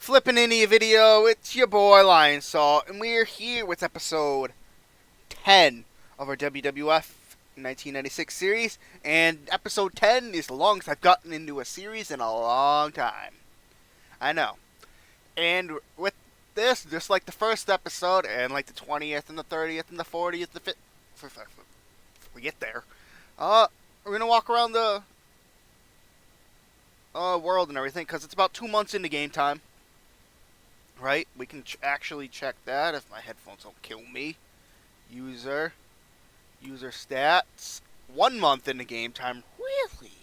Flipping Indie video, it's your boy Lion Salt, and we're here with episode 10 of our WWF 1996 series, and episode 10 is the longest I've gotten into a series in a long time. I know. And with this, just like the first episode, and like the 20th and the 30th and the 40th, the 50th, we get there, we're gonna walk around the world and everything, because it's about 2 months into game time. Right? We can actually check that if my headphones don't kill me. User stats. 1 month into game time. Really?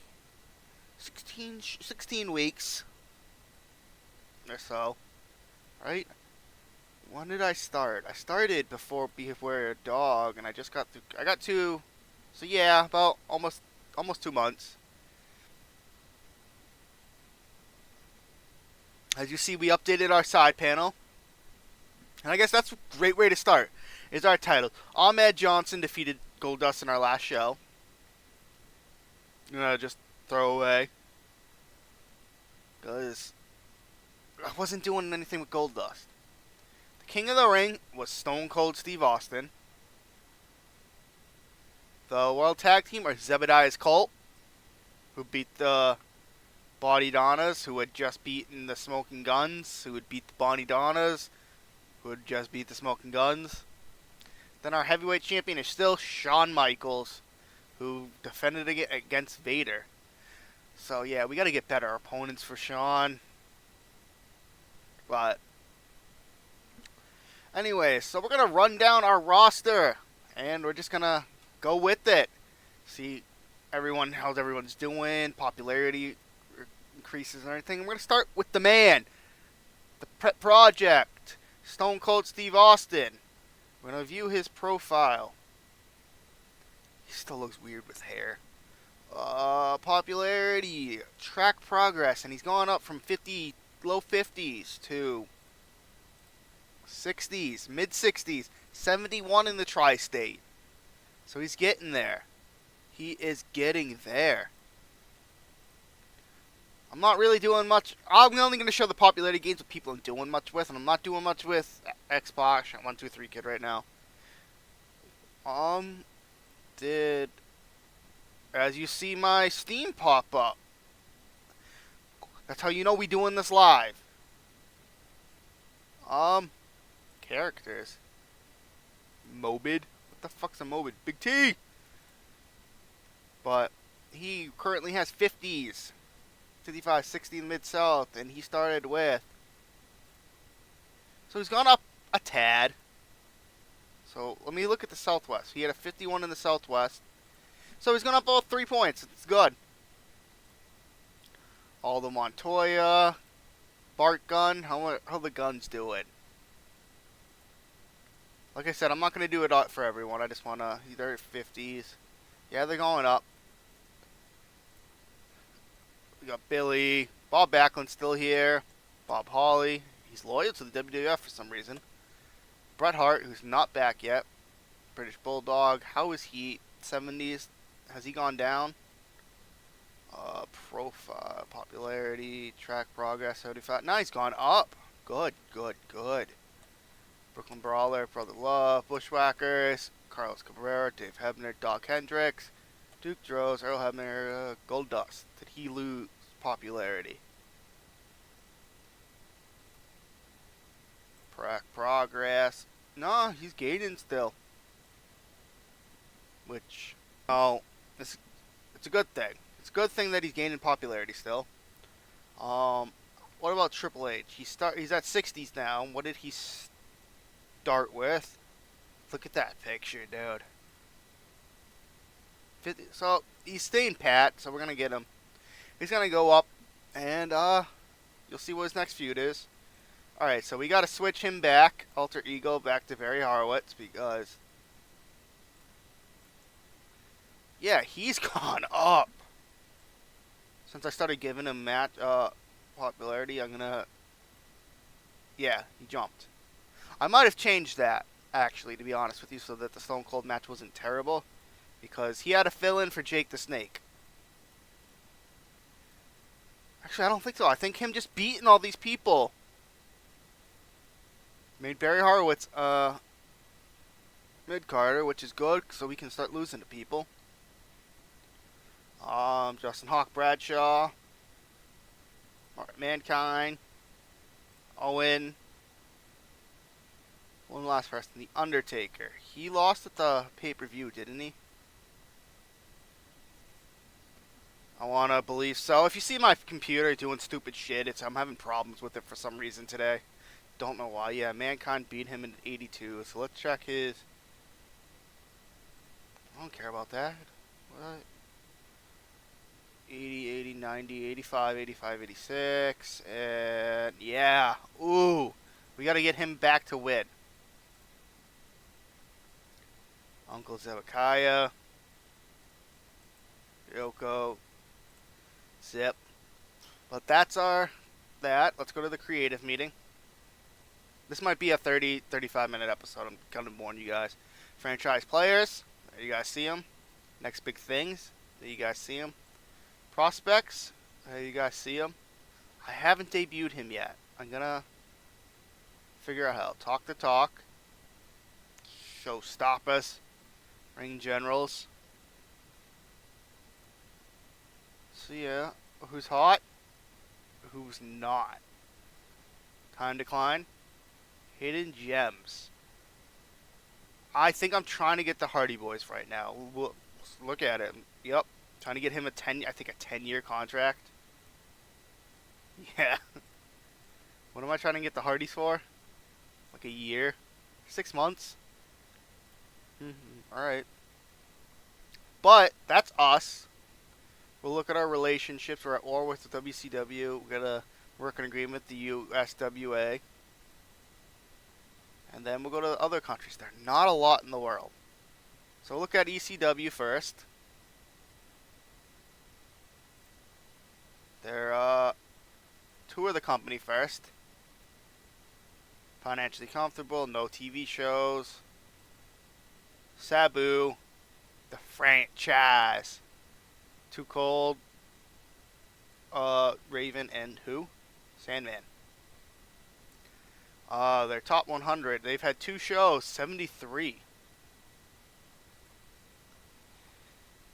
16 weeks. Or so. Right? When did I start? I started before Beware a Dog, and I just got through. I got to. So yeah, about almost 2 months. As you see, we updated our side panel. And I guess that's a great way to start. Is our title. Ahmed Johnson defeated Goldust in our last show. Just throw away. Because I wasn't doing anything with Goldust. The King of the Ring was Stone Cold Steve Austin. The World Tag Team are Zebediah's Colt, who beat the Body Donnas, who had just beaten the Smoking Guns, who would beat the Bonnie Donnas, who had just beat the Smoking Guns. Then our heavyweight champion is still Shawn Michaels, who defended against Vader. So yeah, we got to get better opponents for Shawn. But anyway, so we're going to run down our roster, and we're just going to go with it. See how everyone's doing, popularity increases and everything. We're going to start with the man, the Pet Project, Stone Cold Steve Austin. We're going to view his profile. He still looks weird with hair. Popularity, track progress, and he's gone up from low 50s to 60s, mid 60s, 71 in the tri-state. So he's getting there. He is getting there. I'm not really doing much. I'm only going to show the popularity gains with people I'm doing much with, and I'm not doing much with Xbox 123 Kid right now. As you see my Steam pop up. That's how you know we doing this live. Characters. Mobid. What the fuck's a Mobid? Big T! But he currently has 50s. 55, 60 in Mid-South, and he started with. So he's gone up a tad. So let me look at the Southwest. He had a 51 in the Southwest. So he's gone up about 3 points. It's good. Aldo Montoya, Bart Gunn. How the Guns do it? Like I said, I'm not going to do it for everyone. I just want to. They're 50s. Yeah, they're going up. We got Billy. Bob Backlund's still here. Bob Holly. He's loyal to the WWF for some reason. Bret Hart, who's not back yet. British Bulldog. How is he? 70s. Has he gone down? Profile. Popularity. Track progress. 75. Now he's gone up. Good. Brooklyn Brawler. Brother Love. Bushwhackers. Carlos Cabrera. Dave Hebner. Doc Hendricks. Duke Droz, Earl Hebner, Goldust. Did he lose popularity? Progress. No, he's gaining still. Which, it's a good thing. It's a good thing that he's gaining popularity still. What about Triple H? He's at 60s now. What did he start with? Look at that picture, dude. 50, so he's staying pat, so we're gonna get him. He's gonna go up, and you'll see what his next feud is. All right, so we gotta switch him back, alter ego, back to Barry Horowitz, because yeah, he's gone up. Since I started giving him match popularity, I'm gonna. Yeah, he jumped. I might have changed that actually, to be honest with you, so that the Stone Cold match wasn't terrible. Because he had a fill-in for Jake the Snake. Actually, I don't think so. I think him just beating all these people Made Barry Horowitz mid-carder, which is good, so we can start losing to people. Justin Hawk Bradshaw, Mankind, Owen. One last person, The Undertaker. He lost at the pay-per-view, didn't he? I want to believe so. If you see my computer doing stupid shit, I'm having problems with it for some reason today. Don't know why. Yeah, Mankind beat him in 82, so let's check his... I don't care about that. What? 80, 80, 90, 85, 85, 86, and yeah. Ooh, we got to get him back to win. Uncle Zebekiah, Yoko, Zip. But that's that. Let's go to the creative meeting. This might be a 35 minute episode. I'm kind of warning you guys. Franchise players, there you guys see them. Next big things, there you guys see them. Prospects, there you guys see them. I haven't debuted him yet. I'm gonna figure out how. Talk the talk. Showstoppers. Ring generals. So yeah, who's hot? Who's not? Time decline. Hidden gems. I think I'm trying to get the Hardy Boys right now. We'll look at it. Yep. Trying to get him a 10-year contract. Yeah. What am I trying to get the Hardys for? Like a year? 6 months? Alright. But, that's us. We'll look at our relationships. We're at war with the WCW. We're going to work an agreement with the USWA. And then we'll go to other countries. There's not a lot in the world. So we'll look at ECW first. They're, tour the company first. Financially comfortable, no TV shows. Sabu, the franchise. Too Cold, Raven, and who? Sandman. Their top 100. They've had 2 shows, 73.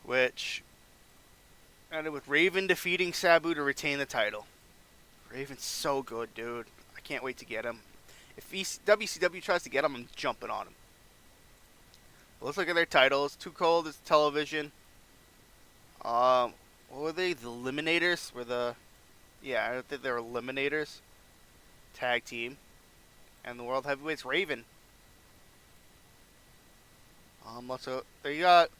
Which ended with Raven defeating Sabu to retain the title. Raven's so good, dude. I can't wait to get him. If WCW tries to get him, I'm jumping on him. But let's look at their titles. Too Cold is television. What were they? The Eliminators? Yeah, I think they were Eliminators. Tag team. And the World Heavyweight's Raven. They got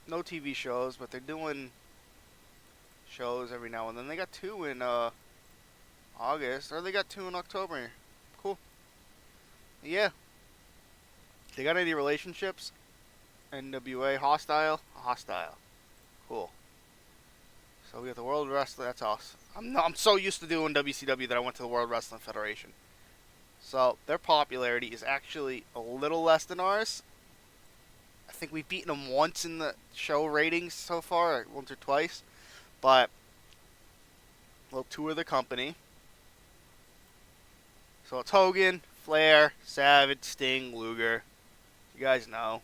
no TV shows, but they're doing shows every now and then. They got 2 in August, or they got 2 in October. Cool. Yeah. They got any relationships? NWA Hostile. Cool. So we got the World Wrestling. That's us. I'm so used to doing WCW that I went to the World Wrestling Federation. So their popularity is actually a little less than ours. I think we've beaten them once in the show ratings so far, once or twice. But we'll tour the company. So it's Hogan, Flair, Savage, Sting, Luger. You guys know.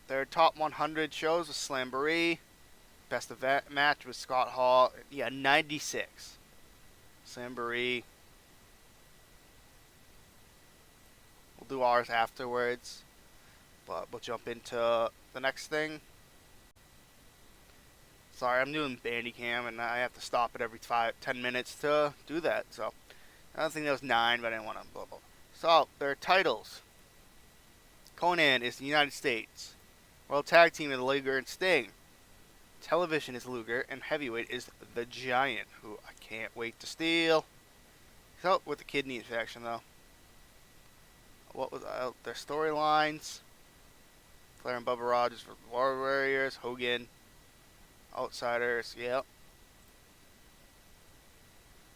Their top 100 shows was Slamboree. Best event match was Scott Hall. Yeah, 96. Slamboree. We'll do ours afterwards. But we'll jump into the next thing. Sorry, I'm doing Bandicam and I have to stop it every 10 minutes to do that. So, I don't think that was 9, but I didn't want to blah blah. So, their titles. Conan is the United States. World Tag Team is Luger and Sting. Television is Luger, and Heavyweight is the Giant, who I can't wait to steal. He's out with the kidney infection, though. What was their storylines? Flair and Bubba Rogers for War Warriors. Hogan. Outsiders, yep.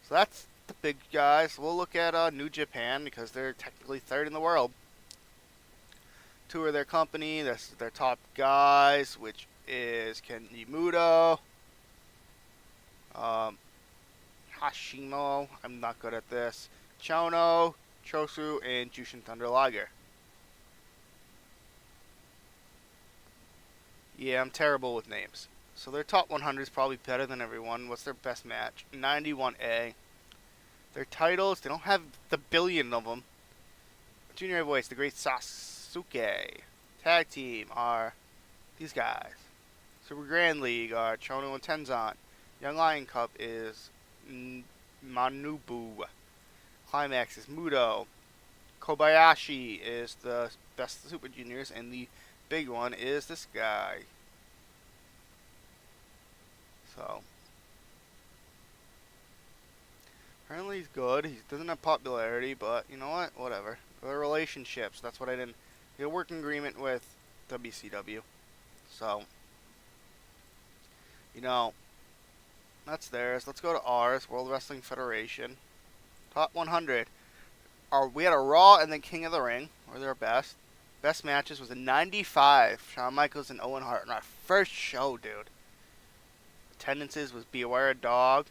So that's the big guys. We'll look at New Japan, because they're technically 3rd in the world. Tour their company. That's their top guys, which is Kenny Muto, Hashimo. I'm not good at this. Chono, Chosu, and Jushin Thunder Liger. Yeah, I'm terrible with names. So their top 100 is probably better than everyone. What's their best match? 91A. Their titles, they don't have the billion of them. Junior Heavyweights, the Great Sasuke. Tag Team are these guys. Super Grand League are Chono and Tenzan. Young Lion Cup is Manubu. Climax is Muto. Kobayashi is the best Super Juniors, and the big one is this guy. So, apparently he's good. He doesn't have popularity, but you know what? Whatever. The relationships. That's what I didn't get a working agreement with WCW. So, you know, that's theirs. Let's go to ours. World Wrestling Federation. Top 100. We had a Raw and then King of the Ring. Were their best. Best matches was a 95. Shawn Michaels and Owen Hart in our first show, dude. Attendances was Beware a Dog.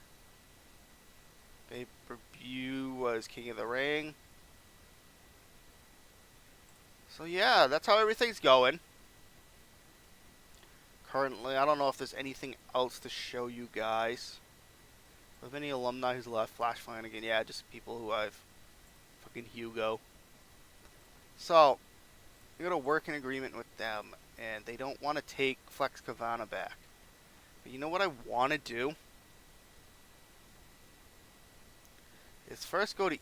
Pay-per-view was King of the Ring. So yeah, that's how everything's going. Currently, I don't know if there's anything else to show you guys. Of any alumni who's left, Flash Flanagan, yeah, just people who I've fucking Hugo. So, we got a working agreement with them, and they don't want to take Flex Kavana back. But you know what I want to do? Is first go to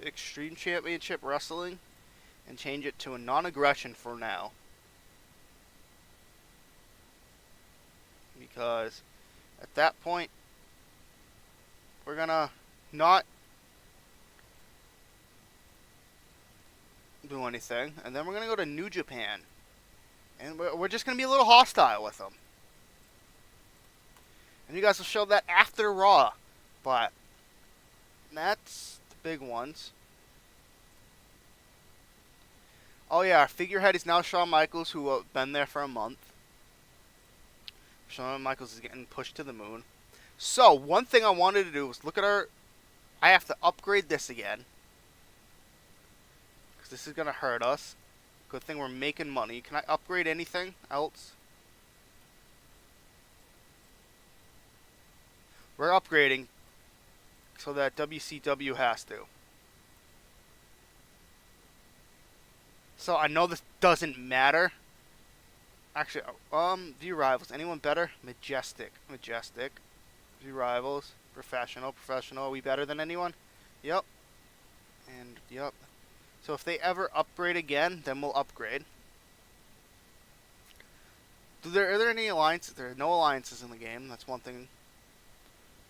Extreme Championship Wrestling and change it to a non-aggression for now. Because at that point, we're gonna not do anything, and then we're gonna go to New Japan, and we're just gonna be a little hostile with them. And you guys will show that after Raw, but that's the big ones. Oh yeah, our figurehead is now Shawn Michaels, who has been there for a month. Shawn Michaels is getting pushed to the moon. So, one thing I wanted to do was look at our... I have to upgrade this again. Because this is going to hurt us. Good thing we're making money. Can I upgrade anything else? We're upgrading so that WCW has to. So, I know this doesn't matter. Actually, View Rivals. Anyone better? Majestic. View Rivals. Professional. Are we better than anyone? Yep. And, yep. So if they ever upgrade again, then we'll upgrade. Are there any alliances? There are no alliances in the game. That's one thing.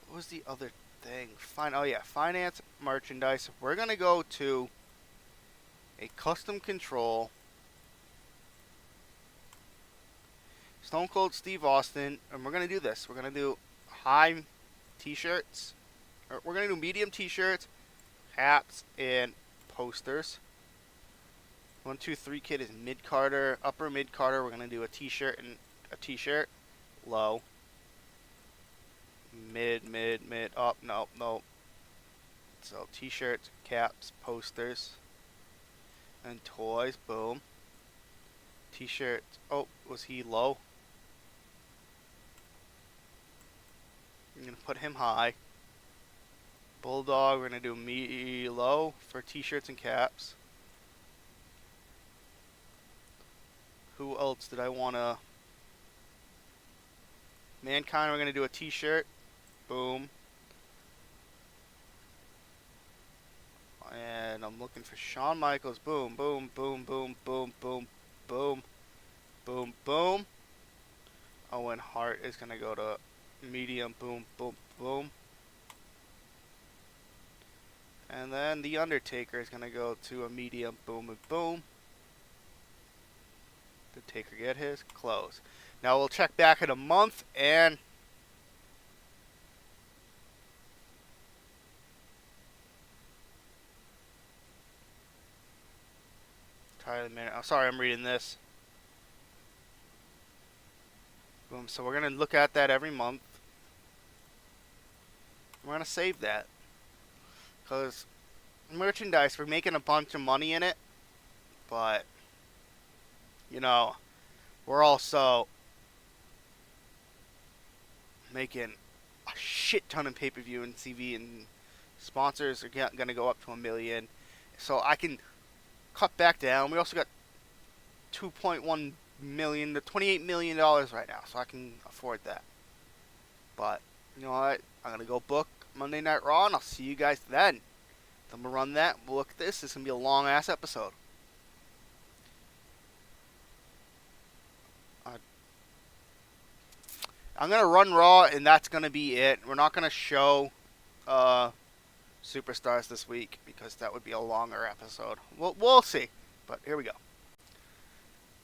What was the other thing? Oh yeah, finance, merchandise. We're going to go to a custom control. Stone Cold Steve Austin, and we're going to do this. We're going to do high t-shirts. We're going to do medium t-shirts, hats, and posters. 1, 2, 3 kid is mid-carder. Upper mid-carder, we're going to do a t-shirt and a t-shirt. Low. Mid, up, no. So t-shirts, caps, posters, and toys, boom. T-shirts, oh, was he low? I'm going to put him high. Bulldog, we're going to do me low for t-shirts and caps. Who else did I want to... Mankind, we're going to do a t-shirt. Boom. And I'm looking for Shawn Michaels. Boom, boom, boom, boom, boom, boom, boom, boom, boom. Owen Hart is going to go to medium. Boom, boom, boom. And then The Undertaker is going to go to a medium. Boom, and boom. The Taker get his. Close. Now we'll check back in a month and... Tyler Minute. I'm sorry, I'm reading this. Boom. So we're going to look at that every month. I'm going to save that. Because merchandise, we're making a bunch of money in it. But, you know, we're also making a shit ton of pay-per-view and TV, and sponsors are going to go up to $1 million. So I can cut back down. We also got $2.1 million to $28 million right now, so I can afford that. But you know what? I'm gonna go book Monday Night Raw, and I'll see you guys then. I'm gonna run that. We'll look at this. This is gonna be a long ass episode. I'm gonna run Raw, and that's gonna be it. We're not gonna show superstars this week because that would be a longer episode. We'll see. But here we go.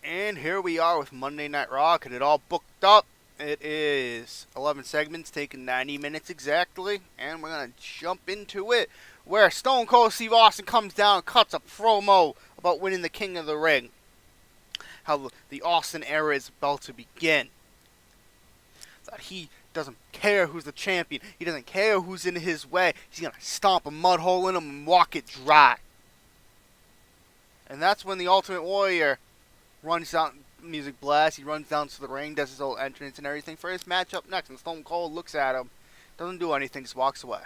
And here we are with Monday Night Raw. Get it all booked up. It is 11 segments, taking 90 minutes exactly. And we're going to jump into it, where Stone Cold Steve Austin comes down and cuts a promo about winning the King of the Ring. How the Austin era is about to begin. That he doesn't care who's the champion. He doesn't care who's in his way. He's going to stomp a mud hole in him and walk it dry. And that's when the Ultimate Warrior runs down, music blast, he runs down to the ring, does his old entrance and everything for his match up next, and Stone Cold looks at him, doesn't do anything, just walks away.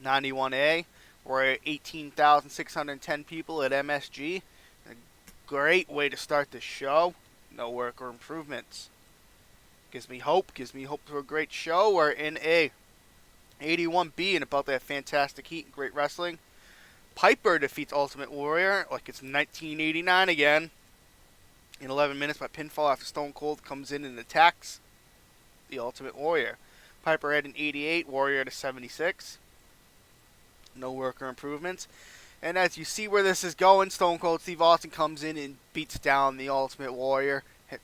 91A, we're 18,610 people at MSG. A great way to start the show. No work or improvements. Gives me hope for a great show. We're in a 81B and about that fantastic heat and great wrestling. Piper defeats Ultimate Warrior like it's 1989 again. In 11 minutes by pinfall after Stone Cold comes in and attacks the Ultimate Warrior. Piper had an 88, Warrior at a 76. No work or improvements. And as you see where this is going, Stone Cold Steve Austin comes in and beats down the Ultimate Warrior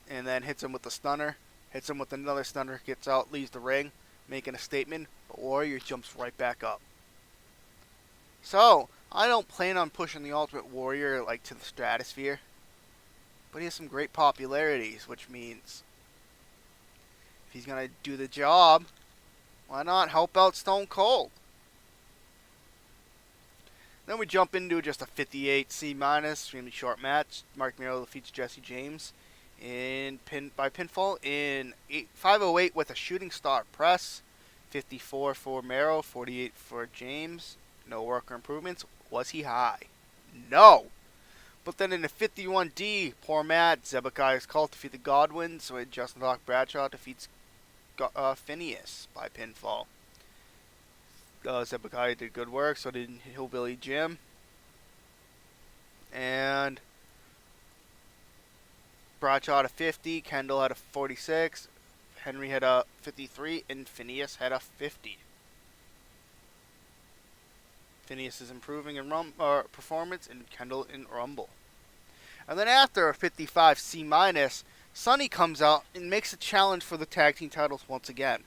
and then hits him with a stunner. Hits him with another stunner, gets out, leaves the ring, making a statement. But Warrior jumps right back up. So, I don't plan on pushing the Ultimate Warrior like to the stratosphere. But he has some great popularities, which means if he's going to do the job, why not help out Stone Cold? Then we jump into just a 58 C-, extremely short match. Mark Miro defeats Jesse James by pinfall in 508 with a shooting star press. 54 for Miro, 48 for James. No work or improvements. Was he high? No! But then in the 51D, poor Matt, Zebekiah's Cult defeat the Godwins, so Justin Doc Bradshaw defeats Phineas by pinfall. Zebekiah did good work, so did Hillbilly Jim. And Bradshaw had a 50, Kendall had a 46, Henry had a 53, and Phineas had a 50. Phineas is improving in performance, and Kendall in Rumble. And then after a 55 C-, Sonny comes out and makes a challenge for the tag team titles once again.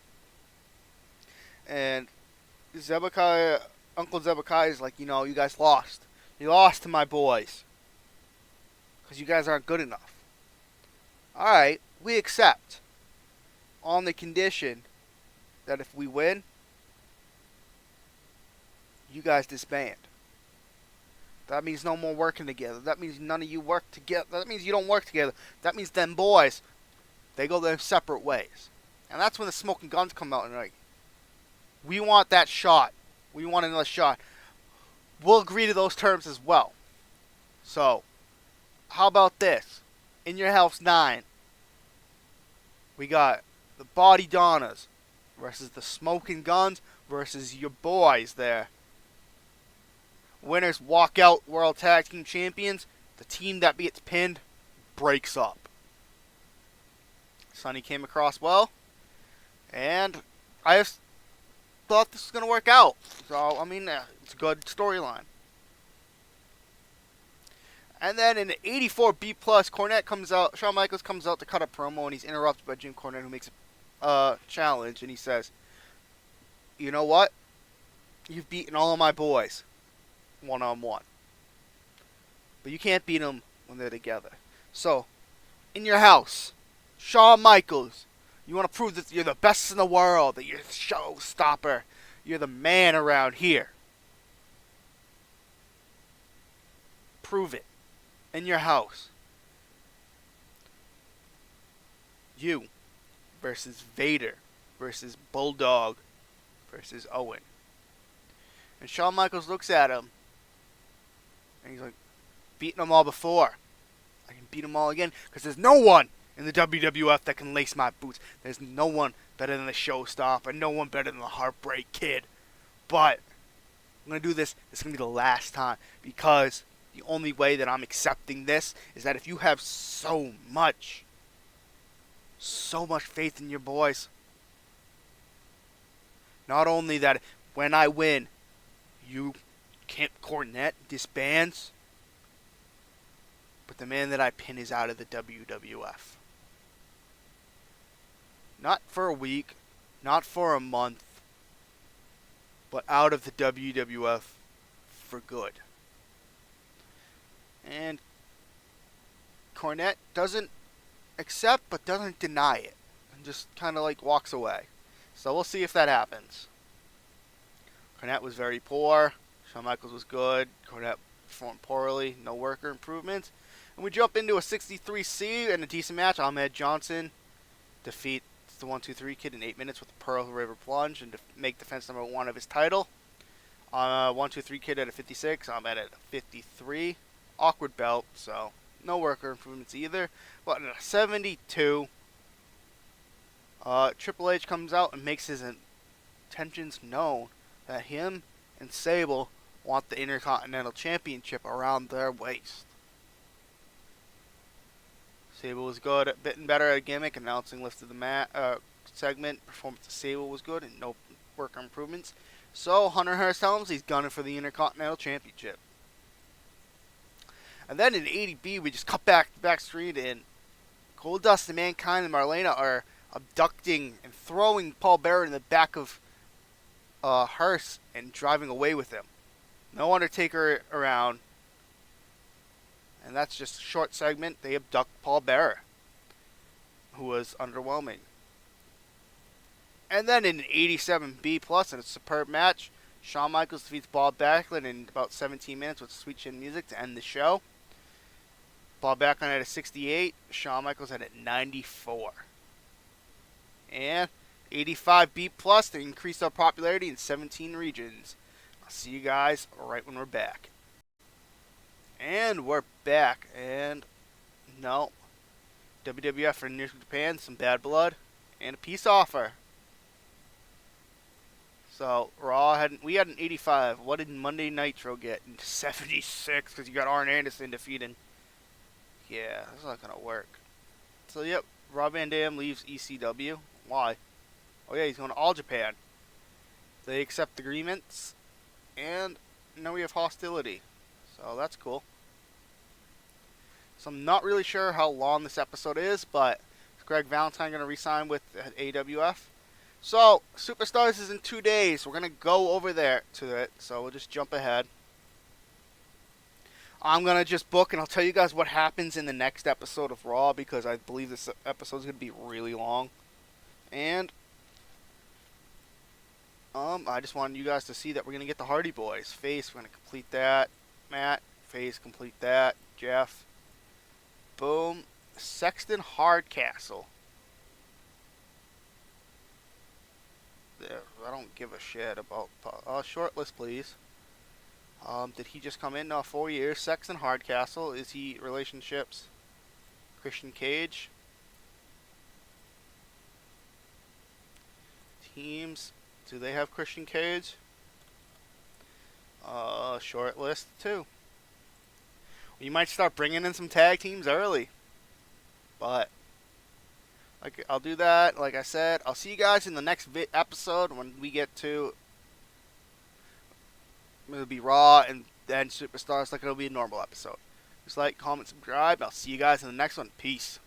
And Uncle Zebekiah is like, you guys lost. You lost to my boys. Because you guys aren't good enough. Alright, we accept. On the condition that if we win, you guys disband. That means no more working together. That means none of you work together. That means you don't work together. That means them boys, they go their separate ways. And that's when the Smoking Guns come out and they're like, we want that shot. We want another shot. We'll agree to those terms as well. So, how about this? In Your House 9, we got the Body Donnas versus the Smoking Guns versus your boys there. Winners walk out World Tag Team Champions. The team that gets pinned breaks up. Sonny came across well. And I just thought this was going to work out. So, it's a good storyline. And then in the 84B+, Cornette comes out. Shawn Michaels comes out to cut a promo, and he's interrupted by Jim Cornette, who makes a challenge. And he says, you know what? You've beaten all of my boys one-on-one. But you can't beat them when they're together. So, in your house, Shawn Michaels, you want to prove that you're the best in the world, that you're a showstopper. You're the man around here. Prove it. In your house. You versus Vader versus Bulldog versus Owen. And Shawn Michaels looks at him. And he's like, beating them all before. I can beat them all again. Because there's no one in the WWF that can lace my boots. There's no one better than the Showstopper. No one better than the Heartbreak Kid. But I'm going to do this. This is going to be the last time. Because the only way that I'm accepting this is that if you have so much faith in your boys. Not only that, when I win, Camp Cornette disbands, but the man that I pin is out of the WWF. Not for a week, not for a month, but out of the WWF for good. And Cornette doesn't accept, but doesn't deny it. And just kind of like walks away. So we'll see if that happens. Cornette was very poor. Shawn Michaels was good. Cornette performed poorly. No worker improvements. And we jump into a 63C and a decent match. Ahmed Johnson defeats the 1-2-3 Kid in 8 minutes with the Pearl River Plunge and to make defense number 1 of his title. 1-2-3 Kid at a 56. Ahmed at a 53. Awkward belt, so no worker improvements either. But in a 72, Triple H comes out and makes his intentions known that him and Sable want the Intercontinental Championship around their waist. Sable was good, bitten better at a gimmick, announcing lifted the segment. Performance of Sable was good and no worker improvements. So Hunter Hearst tells him he's gunning for the Intercontinental Championship. And then in 80B, we just cut back to Backstreet, and Goldust and Mankind and Marlena are abducting and throwing Paul Bearer in the back of Hearst and driving away with him. No Undertaker around. And that's just a short segment. They abduct Paul Bearer, who was underwhelming. And then in 87B plus, in a superb match, Shawn Michaels defeats Bob Backlund in about 17 minutes with sweet chin music to end the show. Bob Backlund at a 68, Shawn Michaels at a 94. And 85B plus to increase our popularity in 17 regions. I'll see you guys right when we're back. And we're back. And no, WWF for New Japan, some bad blood, and a peace offer. So we had an 85. What did Monday Nitro get? 76 because you got Arn Anderson defeating. Yeah, that's not gonna work. So yep, Rob Van Dam leaves ECW. Why? Oh yeah, he's going to All Japan. They accept agreements, and now we have hostility. So that's cool. So I'm not really sure how long this episode is, but is Greg Valentine going to re-sign with AWF? So, Superstars is in 2 days. We're going to go over there to it, so we'll just jump ahead. I'm going to just book, and I'll tell you guys what happens in the next episode of Raw, because I believe this episode is going to be really long. And I just wanted you guys to see that we're going to get the Hardy Boys. Face, we're going to complete that. Matt, Face, complete that. Jeff. Boom. Sexton Hardcastle. There, I don't give a shit about... short list, please. Did he just come in? No, 4 years. Sexton Hardcastle. Is he relationships? Christian Cage. Teams. Do they have Christian Cage? Short list, too. You might start bringing in some tag teams early. But I'll do that. Like I said, I'll see you guys in the next episode when we get to... It'll be Raw and then Superstars, like it'll be a normal episode. Just like, comment, subscribe. I'll see you guys in the next one. Peace.